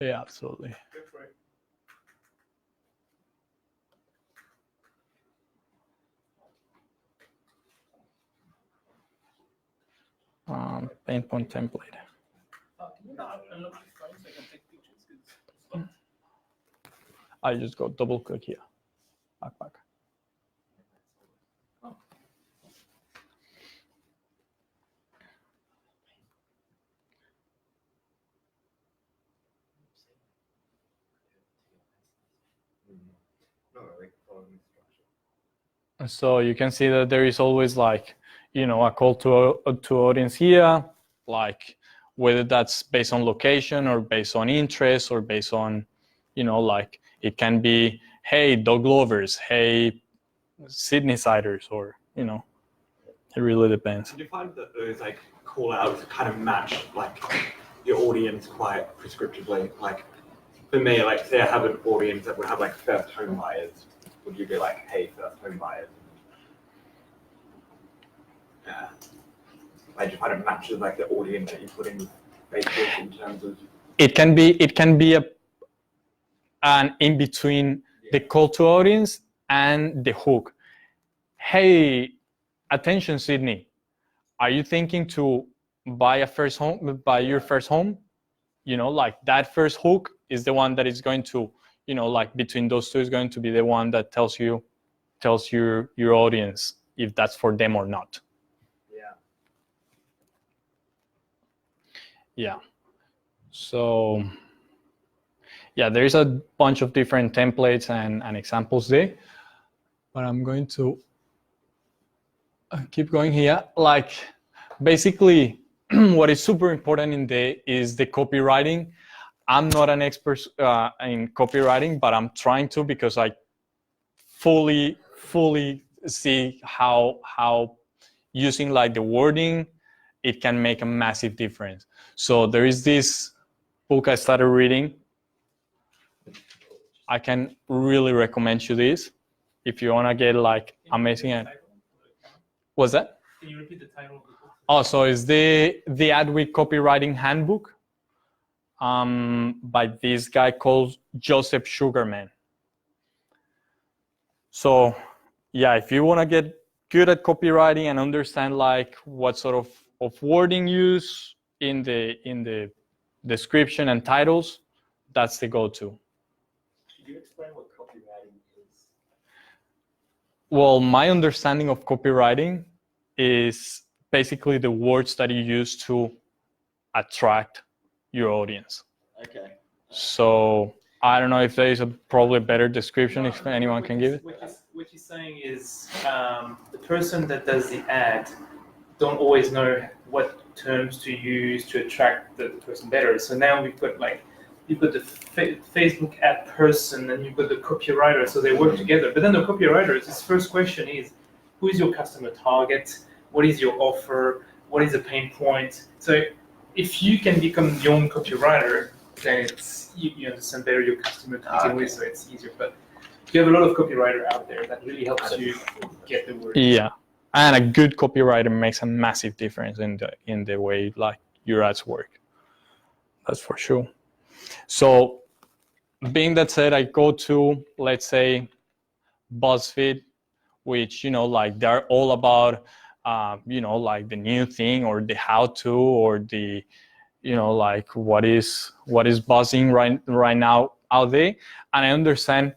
Yeah, absolutely. Go for it. Paint point template. Can you not unlock your phone so I can take pictures? 'Cause it's locked. I just go double click here. Back. Oh. So you can see that there is always like, a call to audience here, like whether that's based on location or based on interest or based on, like it can be, hey, dog lovers, hey, Sydney-siders, or, it really depends. Do you find that those like call outs kind of match like your audience quite prescriptively? Like for me, like say I have an audience that would have like first home buyers, would you be like, hey, first home buyers? Yeah. Like do you find it matches like the audience that you put in Facebook in terms of? It can be an in between the call to audience and the hook. Hey, attention, Sydney. Are you thinking to buy your first home? Like that first hook is the one that is going to, like between those two is going to be the one that tells your audience if that's for them or not. Yeah. So yeah, there is a bunch of different templates and examples there, but I'm going to keep going here. Like basically what is super important is the copywriting. I'm not an expert in copywriting, but I'm trying to, because I fully see how using like the wording, it can make a massive difference. So there is this book I started reading. I can really recommend you this if you want to get like amazing. What's that? Can you repeat the title of the book? Oh, so it's the Adweek Copywriting Handbook by this guy called Joseph Sugarman. So yeah, if you want to get good at copywriting and understand like what sort of wording use in the description and titles, that's the go-to. Could you explain what copywriting is? Well, my understanding of copywriting is basically the words that you use to attract your audience. Okay. So I don't know if there is probably better description if anyone can give it. What you're saying is the person that does the ad don't always know what terms to use to attract the person better. So now we've got like, you've got the Facebook ad person and you've got the copywriter, so they work together. But then the copywriter, his first question is, who is your customer target? What is your offer? What is the pain point? So if you can become your own copywriter, then it's you understand better your customer to begin with, so it's easier. But you have a lot of copywriter out there that really helps you get the word. Yeah, and a good copywriter makes a massive difference in the way like your ads work. That's for sure. So, being that said, I go to, let's say, BuzzFeed, which like they're all about like the new thing or the how-to or the like what is buzzing right now out there, and I understand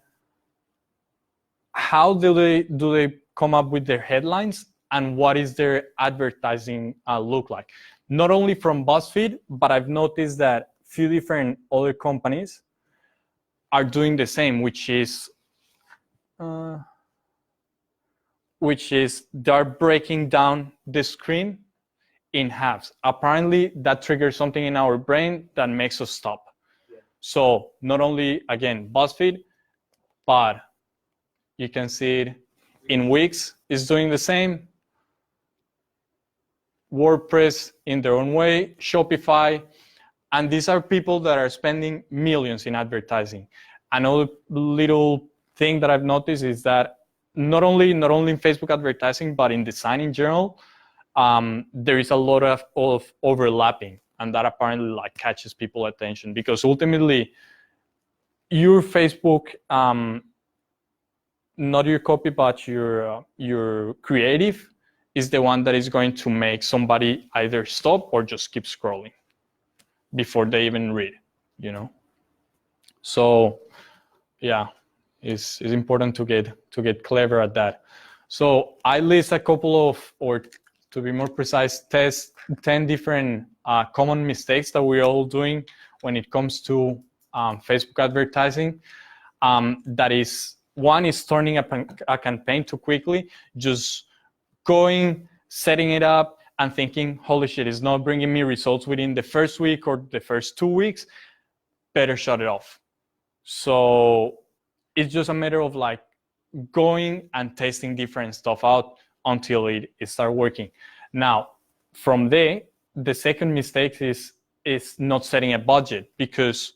how do they come up with their headlines and what is their advertising look like. Not only from BuzzFeed, but I've noticed that few different other companies are doing the same, which is they're breaking down the screen in halves. Apparently that triggers something in our brain that makes us stop. Yeah. So not only, again, BuzzFeed, but you can see it in Wix is doing the same. WordPress in their own way, Shopify, and these are people that are spending millions in advertising. Another little thing that I've noticed is that not only in Facebook advertising, but in design in general, there is a lot of overlapping. and that apparently like catches people attention, because ultimately your Facebook, not your copy, but your creative is the one that is going to make somebody either stop or just keep scrolling before they even read, you know. So yeah, it's important to get clever at that. So I list a couple of, or to be more precise, 10 different common mistakes that we're all doing when it comes to Facebook advertising. That is, one is turning a campaign too quickly, just going, setting it up, and thinking, holy shit, it's not bringing me results within the first week or the first 2 weeks, better shut it off. So it's just a matter of like going and testing different stuff out until it starts working. Now, from there, the second mistake is not setting a budget, because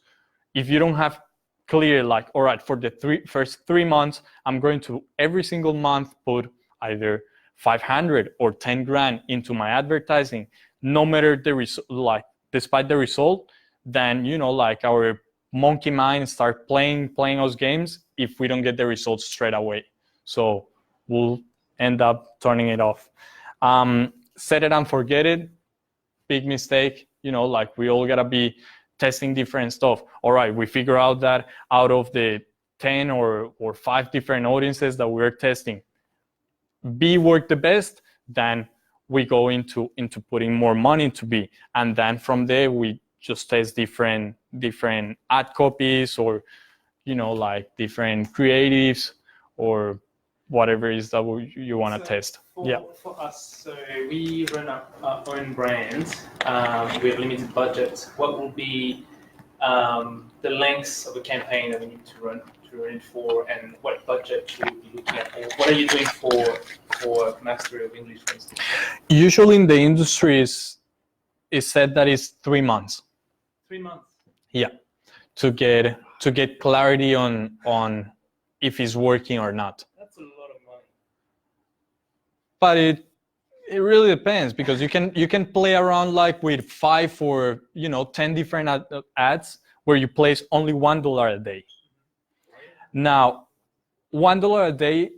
if you don't have clear, like, all right, for the first 3 months, I'm going to every single month put either 500 or 10 grand into my advertising, no matter the result, like despite the result, then, you know, like our monkey mind start playing those games if we don't get the results straight away. So we'll end up turning it off. Set it and forget it, big mistake. You know, like we all gotta be testing different stuff. All right, we figure out that out of the 10 or 5 different audiences that we're testing, B worked the best, then we go into putting more money into B, and then from there we just test different ad copies, or, you know, like different creatives, or whatever it is that you want to test. For us, so we run our own brand. We have limited budget. What will be the lengths of a campaign that we need to run it for, and what budget should we be looking at? Or what are you doing for mastery of English, for instance? Usually in the industry is said that it's 3 months. 3 months. Yeah, to get clarity on if it's working or not. That's a lot of money. But it really depends, because you can play around like with 5 or 10 different ads where you place only $1 a day. Now, $1 a day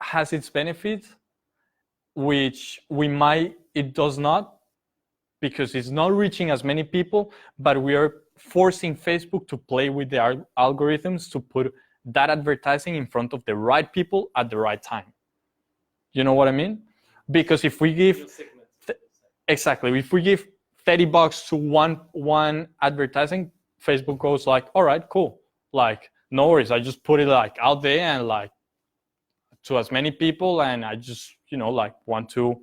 has its benefits, which it does not, because it's not reaching as many people, but we are forcing Facebook to play with the algorithms to put that advertising in front of the right people at the right time. You know what I mean? Because if we give exactly, if we give $30 to one advertising, Facebook goes like, all right, cool, like no worries, I just put it like out there and like to as many people, and I just like want to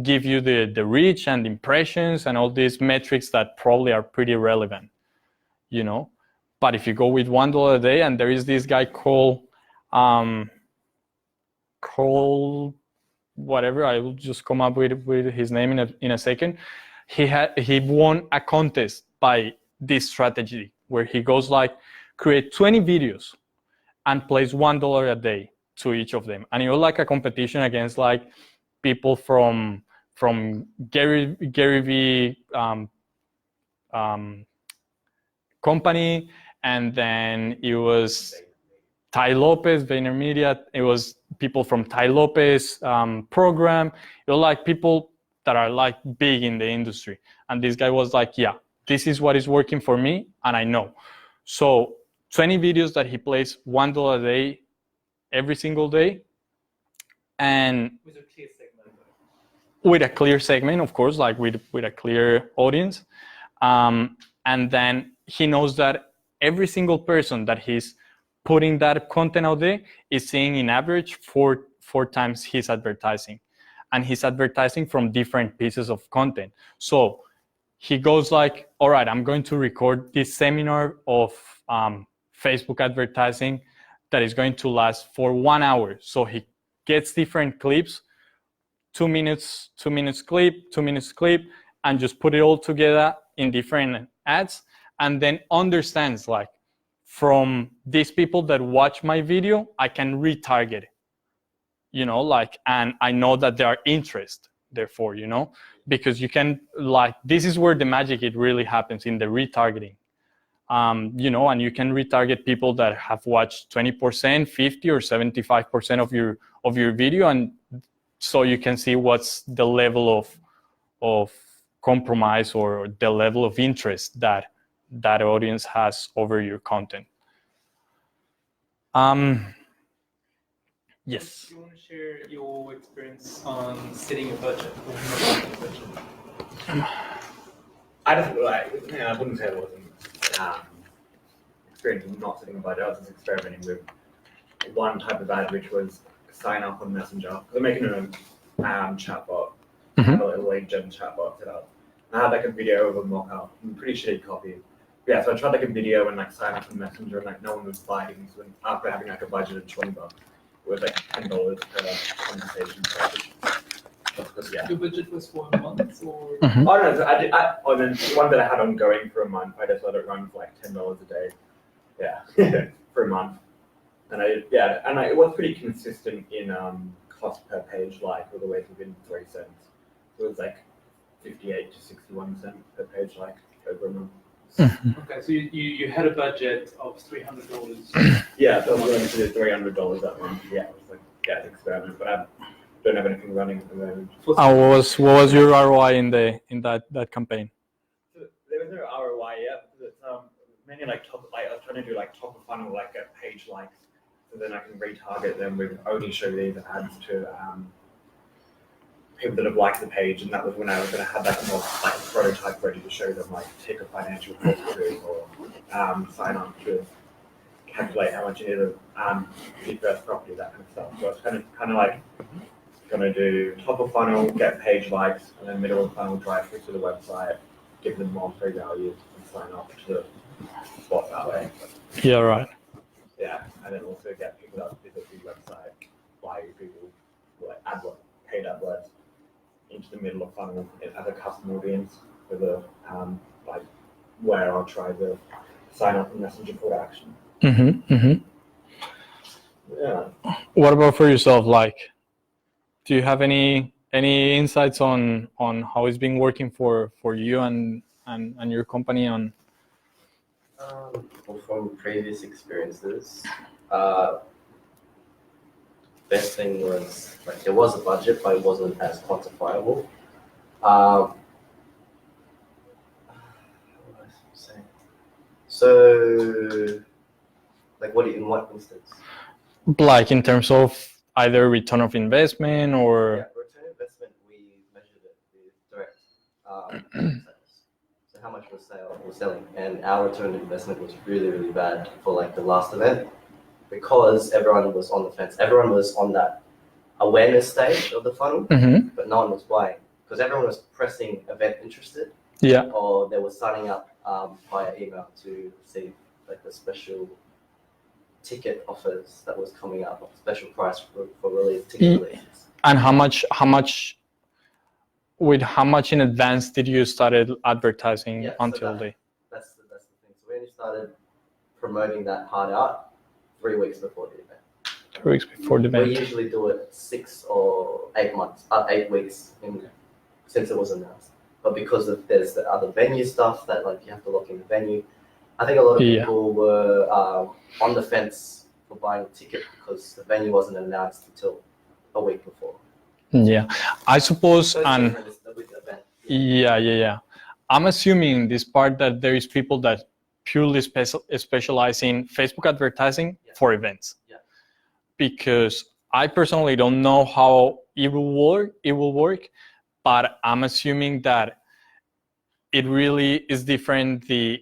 give you the reach and impressions and all these metrics that probably are pretty relevant, But if you go with $1 a day, and there is this guy called whatever, I will just come up with his name in a second. He won a contest by this strategy where he goes like, create 20 videos and place $1 a day to each of them, and you're like a competition against like people from Gary V company, and then it was Ty Lopez, VaynerMedia. It was people from Ty Lopez program. It was like people that are like big in the industry. And this guy was like, yeah, this is what is working for me, and I know. So 20 videos that he plays $1 a day every single day, and with a clear segment. With a clear segment, of course, like with a clear audience. And then he knows that every single person that he's putting that content out there is seeing in average four times his advertising, and he's advertising from different pieces of content. So he goes like, all right, I'm going to record this seminar of Facebook advertising that is going to last for 1 hour. So he gets different clips, 2 minutes clip, 2 minutes clip, and just put it all together in different ads, and then understands like, from these people that watch my video, I can retarget, and I know that they are interested, therefore, because you can, like, this is where the magic, it really happens in the retargeting. You know, and you can retarget people that have watched 20%, 50 or 75% of your video, and so you can see what's the level of compromise or the level of interest that audience has over your content. Yes. Do you want to share your experience on setting a budget? I just like, I wouldn't say it wasn't experience in not setting a budget. I was just experimenting with one type of ad, which was sign up on Messenger. They're making a chatbot, a lead gen chatbot set up. And I had like a video of a mock-up, pretty shitty copy. Yeah, so I tried like a video and like sign up on Messenger, and like no one was biting. So after having like a budget of $20, it was like $10 per conversation. Yeah. Your budget was for a month or? Oh no, so then the one that I had ongoing for a month, I just let it run for like $10 a day. Yeah, for a month. And it was pretty consistent in cost per page, like all the way within 3 cents. So it was like 58 to 61 cents per page, like over a month. Okay, so you had a budget of $300. Yeah, so I was willing to do $300 that month. Yeah, it was like, yeah, it's an experiment, but I don't have anything running at the moment. What was your ROI in that campaign? So there was no ROI yet, because it's mainly like I was trying to do like top of funnel, like get page likes, so then I can retarget them with only show these ads to people that have liked the page, and that was when I was going to have like a more like prototype ready to show them, like take a financial course or sign up to calculate how much you need to your first property, that kind of stuff. So it's kind of like going to do top of funnel, get page likes, and then middle of funnel, drive through to the website, give them more free value, and sign up to the spot that way. Yeah, right. Yeah, and then also get people that visit the website, buy people like paid AdWords into the middle of funnel as a custom audience for the like where I'll try to sign up and Messenger call to action. Yeah. What about for yourself? Like, do you have any insights on how it's been working for you and your company on? Well, from previous experiences, best thing was like there was a budget, but it wasn't as quantifiable. What was I saying? So, like, in what instance? Like in terms of either return of investment or. Yeah, return on investment, we measured it with direct sales. So how much was selling, and our return on investment was really, really bad for like the last event, because everyone was on the fence. Everyone was on that awareness stage of the funnel, but no one was buying because everyone was pressing event interested. Yeah. Or they were signing up via email to receive like the special ticket offers that was coming up, a special price for release ticket releases. And how much in advance did you started advertising until the? That's the thing. So we only started promoting that hard out 3 weeks before the event. 3 weeks before the event. We usually do it 6 or 8 weeks since it was announced. But because there's the other venue stuff that like you have to lock in the venue, I think a lot of people were on the fence for buying a ticket because the venue wasn't announced until a week before. Yeah, I suppose, So and yeah. I'm assuming this part that there is people that purely specialize in Facebook advertising for events. Yeah. Because I personally don't know how it will work, but I'm assuming that it really is different, the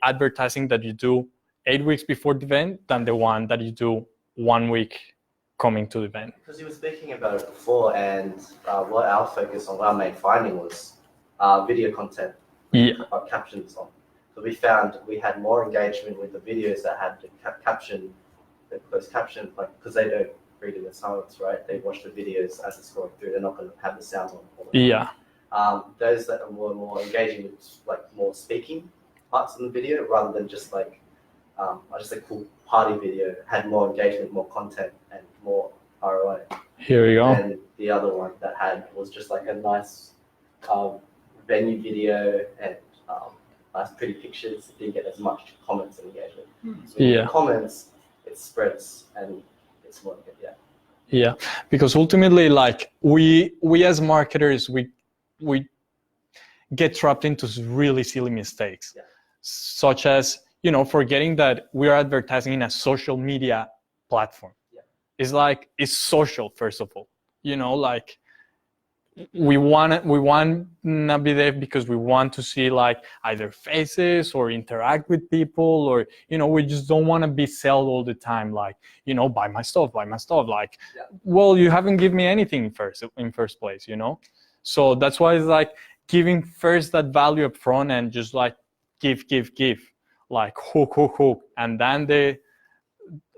advertising that you do 8 weeks before the event than the one that you do 1 week coming to the event. Because you were speaking about it before, and what our focus on, our main finding was video content, captions on. So we found we had more engagement with the videos that had the caption, the closed caption, like because they don't read in the silence, right? They watch the videos as it's going through. They're not going to have the sounds on. Yeah. Those that were more engaging with like more speaking parts of the video rather than just like just a cool party video had more engagement, more content, and more ROI. Here we go. And the other one that was just like a nice venue video and nice pretty pictures, it didn't get as much comments and engagement. So when Yeah. comments, it spreads and it's more yeah. Yeah, because ultimately, like we as marketers, we get trapped into really silly mistakes, Yeah. such as forgetting that we are advertising in a social media platform. Yeah. It's like it's social first of all. Like we want to be there because we want to see like either faces or interact with people, or we just don't want to be sold all the time like buy my stuff like Yeah. well, you haven't given me anything in first place. So that's why it's like giving first that value up front and just like give like hook and then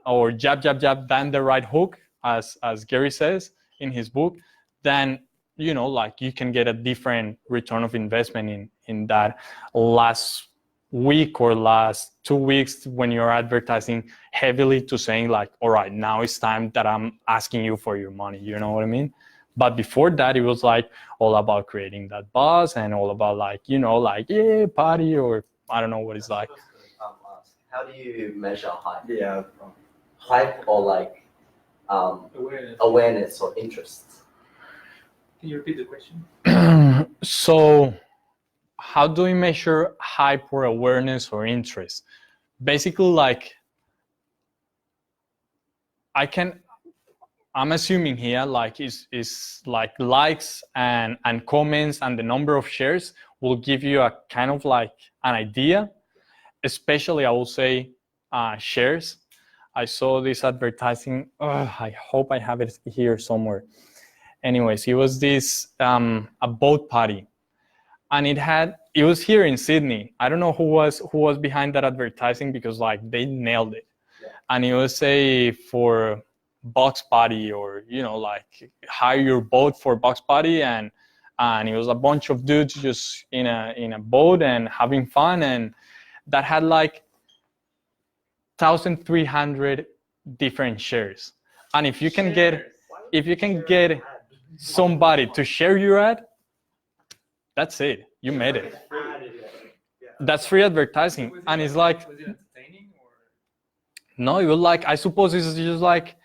or jab then the right hook, as Gary says in his book. Then like you can get a different return of investment in that last week or last 2 weeks when you're advertising heavily to saying like, all right, now it's time that I'm asking you for your money. You know what I mean? But before that, it was like all about creating that buzz and all about like like yeah, party, or I don't know what it's like. Ask, how do you measure hype? Yeah. Hype or like awareness or interest? Can you repeat the question? So how do we measure hype or awareness or interest? Basically, like I'm assuming here like is like likes and comments and the number of shares will give you a kind of like an idea. Especially I will say shares. I saw this advertising. I hope I have it here somewhere. Anyways, it was this a boat party, and it was here in Sydney. I don't know who was behind that advertising because like they nailed it. Yeah. And it was for box party, or like hire your boat for box party, and it was a bunch of dudes just in a boat and having fun, and that had like 1,300 different shares. And if you can get somebody to share your ad, that's it. You made it. That's free advertising. And it's like, was it entertaining or? no, it was like, I suppose it's just like,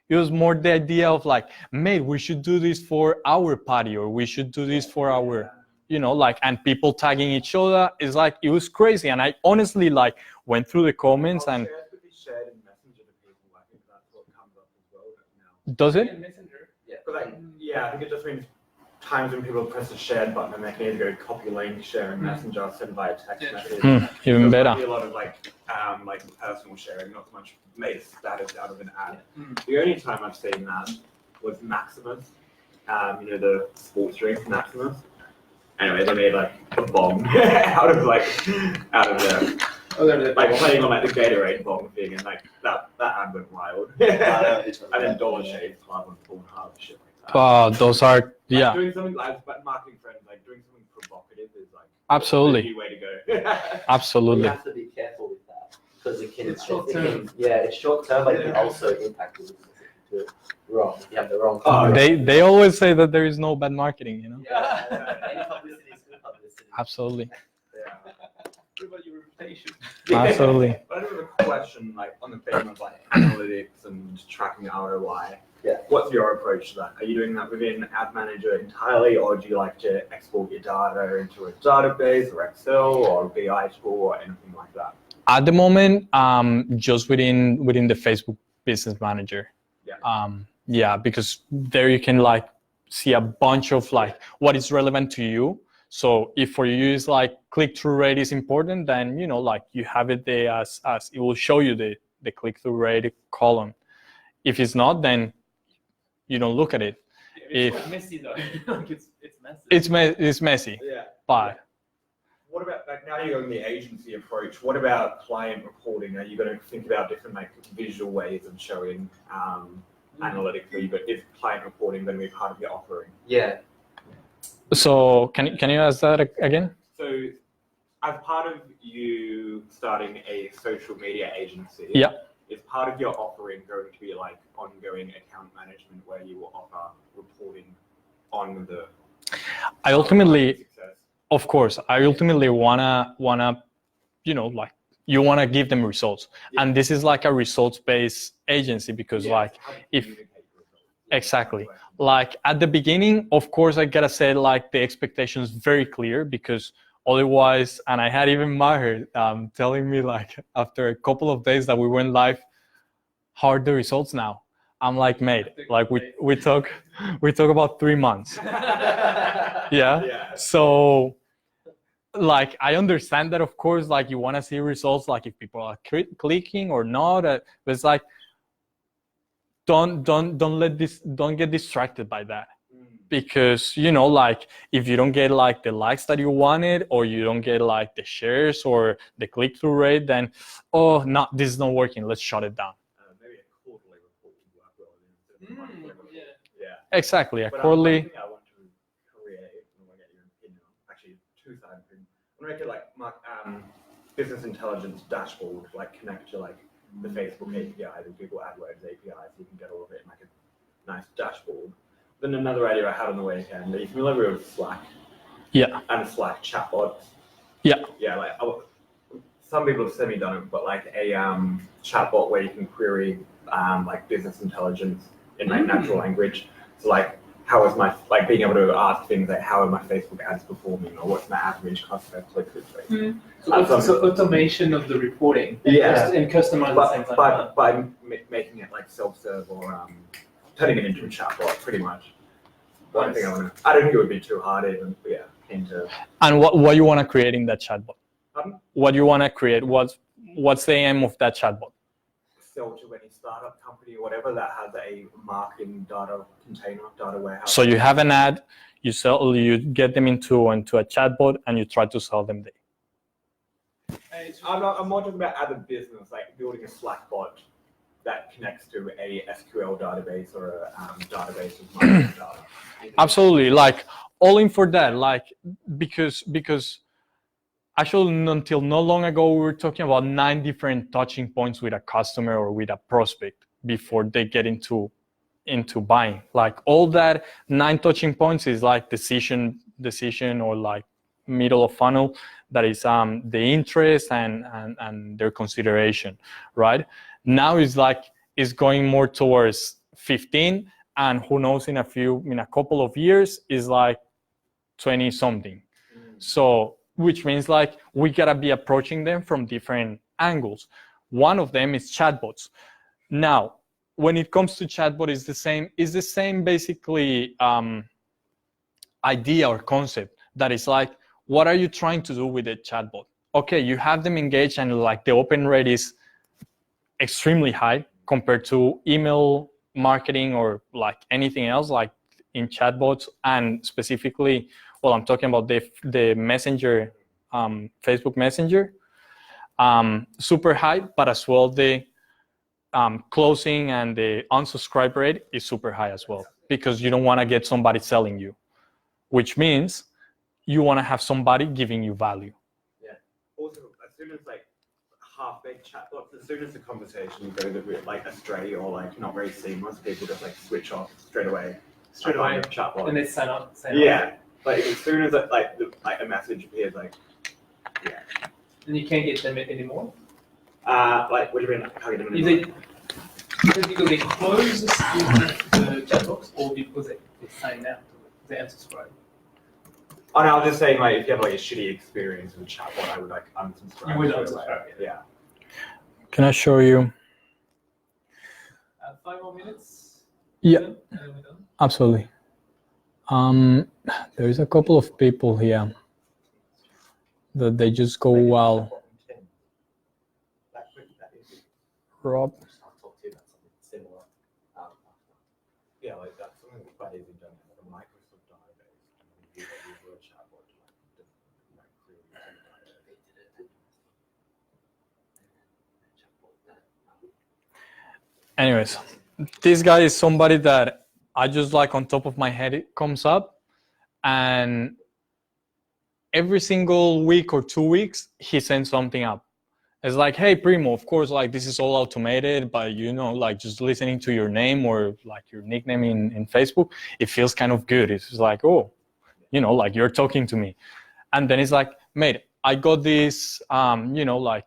it was more the idea of like, mate, we should do this for our party, or we should do this for our, like, and people tagging each other. It's like, it was crazy. And I honestly like went through the comments and. Shared in Messenger to people. I think that's what comes up as well now. Does it? Messenger. Yeah. But like, yeah, I think it just means times when people press the shared button and they can either go copy link, share in Messenger, send via text message. Even So better. it might be a lot of like personal sharing, not so much made status out of an ad. The only time I've seen that was Maximus, the sports drink Maximus. Anyway, they made like a bong out of their. Like playing on like the Gatorade bong thing, and like that ad went wild. And then Dollar Shave Club on Pornhub, shit like that. Those are Like doing something like, but marketing friends, like doing something provocative is like absolutely the way to go. absolutely. You have to be careful with that because It's short term. It's short term, but it can also impact you to wrong. You have the wrong. They always say that there is no bad marketing, Yeah. Any publicity is good publicity. Absolutely. Yeah. What about your reputation? Absolutely. But I do have a question, like on the theme of like analytics and tracking ROI. Yeah. What's your approach to that? Are you doing that within Ad Manager entirely, or do you like to export your data into a database or Excel or BI tool or anything like that? At the moment, just within the Facebook Business Manager. Yeah. Because there you can like see a bunch of like what is relevant to you. So if for you is like click-through rate is important, then like you have it there as it will show you the click-through rate column. If it's not, then you don't look at it. It's quite messy though. It's messy. It's messy. Yeah. But what about like now you're going the agency approach? What about client reporting? Are you going to think about different like visual ways of showing analytics for you? But is client reporting going to be part of your offering? Yeah. so can you ask that again? So, as part of you starting a social media agency, Yeah. is part of your offering going to be like ongoing account management where you will offer reporting on the I ultimately, Success. of course, I ultimately wanna, like you wanna give them results, Yeah. and this is like a results-based agency because Yeah, like so how do you if communicate your results? exactly. Like at the beginning, of course, I gotta say like the expectations very clear because otherwise, and I had even Maher telling me like after a couple of days that we went live, how are the results now? I'm like, mate, like we talk about 3 months. Yeah. Yeah. So like I understand that of course like you want to see results like if people are clicking or not, but it's like don't get distracted by that. Because like if you don't get like the likes that you wanted or you don't get like the shares or the click-through rate, then oh no, this is not working, let's shut it down. Maybe a quarterly report would work well instead of a monthly report. Yeah. Yeah. Exactly, a But quarterly. one thing I want to create, and I want to get your opinion on, actually two-sided thing. I want to make it like business intelligence dashboard, like connect to like the Facebook API, the Google AdWords API, so you can get all of it in like a nice dashboard. Then another idea I had on the weekend, are you familiar with Slack? Yeah. And Slack chatbots? Yeah. Yeah, like some people have semi-done it, but like a chatbot where you can query like business intelligence in like natural language. So like, how is my, like being able to ask things like, how are my Facebook ads performing, or what's my average cost per click-through rate? So automation of the reporting. Yeah. And customize the same time. By making it like self-serve or turning it into a chatbot, pretty much. One thing I don't think it would be too hard even, but yeah, into. And what you want to create in that chatbot? Pardon? What you want to create? What's the aim of that chatbot? Sell to any startup company or whatever that has a marketing data container, data warehouse. So you have an ad, you get them into a chatbot, and you try to sell them there. I'm more talking about as a business, like building a Slack bot that connects to a SQL database or a database with marketing data. Absolutely, like all in for that, like because actually until not long ago we were talking about 9 different touching points with a customer or with a prospect before they get into buying. Like all that 9 touching points is like decision or like middle of funnel, that is the interest and their consideration, right? Now it's going more towards 15, and who knows, in a couple of years is like 20 something. So which means like we gotta be approaching them from different angles. One of them is chatbots. Now when it comes to chatbot, is the same basically idea or concept, that is like, what are you trying to do with the chatbot? Okay, you have them engaged and like the open rate is extremely high compared to email marketing or like anything else like in chatbots, and specifically, well, I'm talking about the messenger, Facebook Messenger, super high, but as well the closing and the unsubscribe rate is super high as well, because you don't want to get somebody selling you, which means you want to have somebody giving you value. Yeah. Also, as soon as like half-baked chatbots, as soon as the conversation goes a bit like astray or like not very seamless, people just like switch off straight away. Chatbot. And they sign up. Yeah. Like as soon as like a message appears, like yeah. And you can't get them anymore. Like what do you mean? How do you Is it because they close the chat box, or because they sign out, they unsubscribe? Oh no, I was just saying like if you have like a shitty experience with a chatbot, I would like unsubscribe. You would straight unsubscribe, away. Yeah. Can I show you? 5 more minutes. Yeah. And then we're done. Absolutely. There is a couple of people here that they just go wild. Rob. I'll talk to you about something similar. Yeah, like that's something that's quite easy done. Like a Microsoft database, and then you use a chatbot to like query the database. Anyways, this guy is somebody that I just like on top of my head, it comes up, and every single week or 2 weeks he sends something up. It's like, hey Primo, of course, like this is all automated, but like just listening to your name or like your nickname in Facebook, it feels kind of good. It's just like, oh, you know, like you're talking to me. And then it's like, mate, I got this, you know, like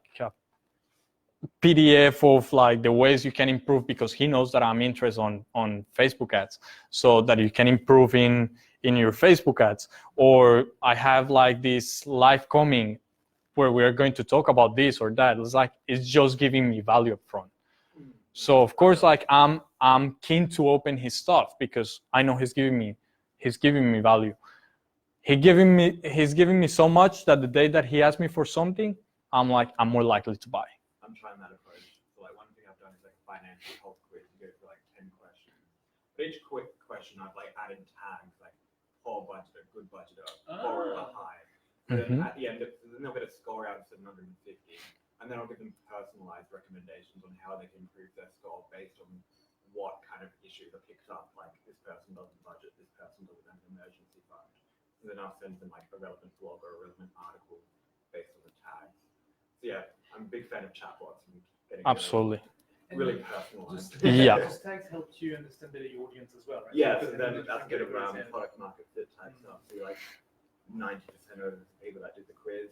PDF of like the ways you can improve, because he knows that I'm interested on Facebook ads, so that you can improve in your Facebook ads. Or I have like this live coming where we're going to talk about this or that. It's like, it's just giving me value up front. So of course, like I'm keen to open his stuff because I know he's giving me value. He's giving me so much that the day that he asks me for something, I'm more likely to buy. I'm trying that approach. So like one thing I've done is like financial health quiz. You go through like 10 questions. But each quick question I've like added tags like poor budgeter, good budgeter, borrower, high. Then at the end, then they'll get a score out of 750, and then I'll give them personalized recommendations on how they can improve their score based on what kind of issues are picked up. Like this person doesn't budget, this person doesn't have an emergency fund. And then I'll send them like a relevant blog or a relevant article based on the tags. So yeah, I'm a big fan of chatbots and getting Absolutely. really personalized. Yeah. Those tags help you understand better your audience as well, right? Yeah, Because so then you that's can good around represent- product market fit type stuff. So you're like 90% of people that did the quiz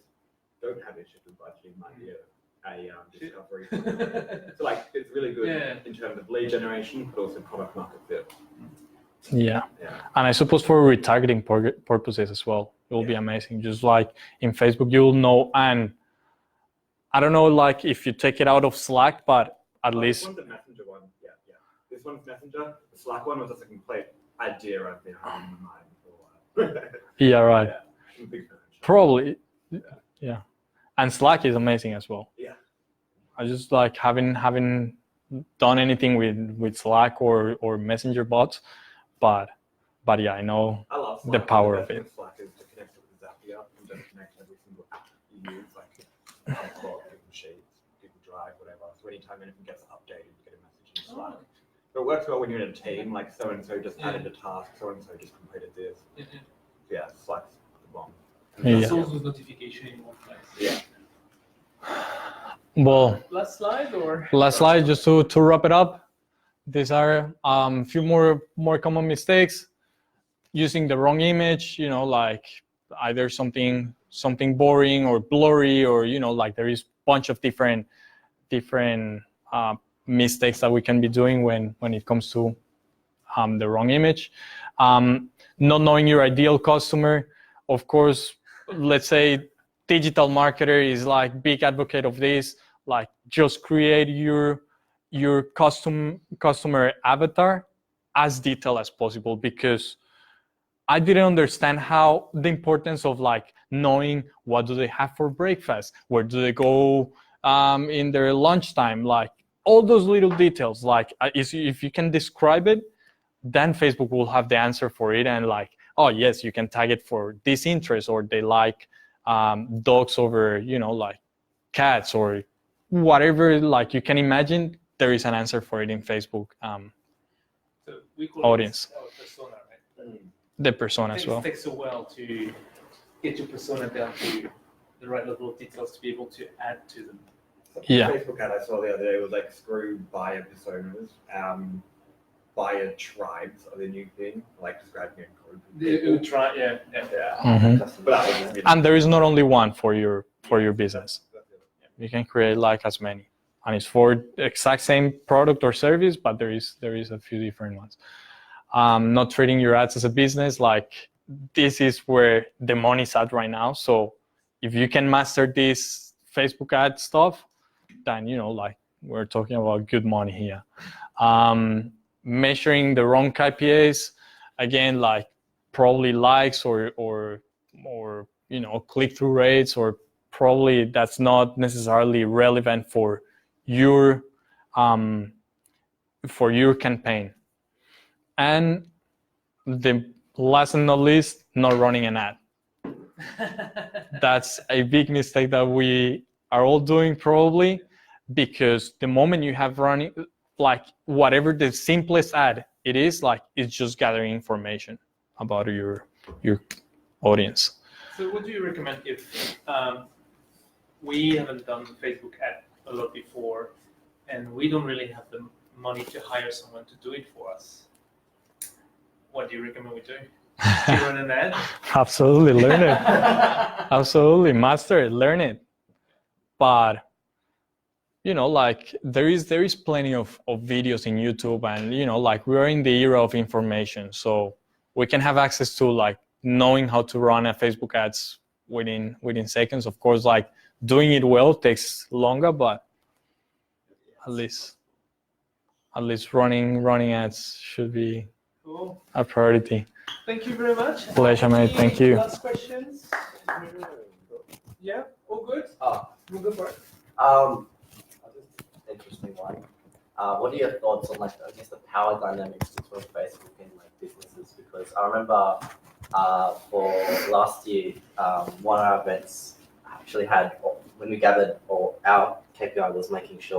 don't have issues with budgeting, might be a discovery. So like it's really good in terms of lead generation, but also product market fit. Yeah. Yeah. And I suppose for retargeting purposes as well, it will be amazing. Just like in Facebook, you'll know, and I don't know, like if you take it out of Slack, but at least. This one's a Messenger one. Yeah. This one's Messenger. The Slack one was just a complete idea I've been having in my mind for a while. Yeah, right. Yeah. I'm a big fan of Chatbots. Probably. Yeah. And Slack is amazing as well. Yeah. I just like having done anything with Slack or Messenger bots, but yeah, I know I love Slack. the power The of best it. with Slack is to connect it with Zapier and just connect every single app you use, like Google Sheets, Google Drive, whatever. So anytime anything gets updated, you get a message in Slack. But it works well when you're in a team, like so and so just added a task, so and so just completed this. Yeah, Slack's the bomb. Yeah. It's also notification in one place. Yeah. Well, Last slide or? last slide, just to wrap it up. These are a few more common mistakes. Using the wrong image, you know, like either something boring or blurry, or you know, like there is a bunch of different mistakes that we can be doing when it comes to the wrong image. Not knowing your ideal customer. Of course, let's say digital marketer is like big advocate of this. Like just create your customer avatar as detailed as possible, because I didn't understand how the importance of like knowing what do they have for breakfast, where do they go in their lunchtime, like all those little details. Like if you can describe it, then Facebook will have the answer for it, and like, oh yes, you can tag it for this interest, or they like dogs over, you know, like cats or whatever. Like you can imagine, there is an answer for it in Facebook So we call audience. it our persona, right? The persona as well. It takes a while to get your persona down to the right level of details to be able to add to them. Yeah. Facebook ad I saw the other day was like screw buyer personas. Buyer tribes are the new thing, like describing a group of It people. would try, yeah. Mhm. But that was really And there is not only one for your business. That's it. You can create like as many, and it's for the exact same product or service, but there is a few different ones. Not treating your ads as a business. Like this is where the money's at right now. So if you can master this Facebook ad stuff, then you know, like we're talking about good money here. Measuring the wrong KPIs, again, like probably likes or you know, click-through rates, or probably that's not necessarily relevant for your campaign. And the last and not least, not running an ad. That's a big mistake that we are all doing probably, because the moment you have running, like whatever the simplest ad it is, like it's just gathering information about your audience. So what do you recommend if we haven't done Facebook ad a lot before and we don't really have the money to hire someone to do it for us? What do you recommend we do? to run an ad? Absolutely, learn it. Absolutely, master it, learn it. But you know, like there is plenty of videos in YouTube, and you know, like we're in the era of information, so we can have access to like knowing how to run a Facebook ads within seconds. Of course, like doing it well takes longer, but at least running ads should be Cool. a priority. Thank you very much. Pleasure, mate. Thank you. Last questions? Yeah, all good? We'll go for it. Interesting one. What are your thoughts on like I guess the power dynamics between Facebook and like businesses? Because I remember for last year, one of our events actually had when we gathered, or our KPI was making sure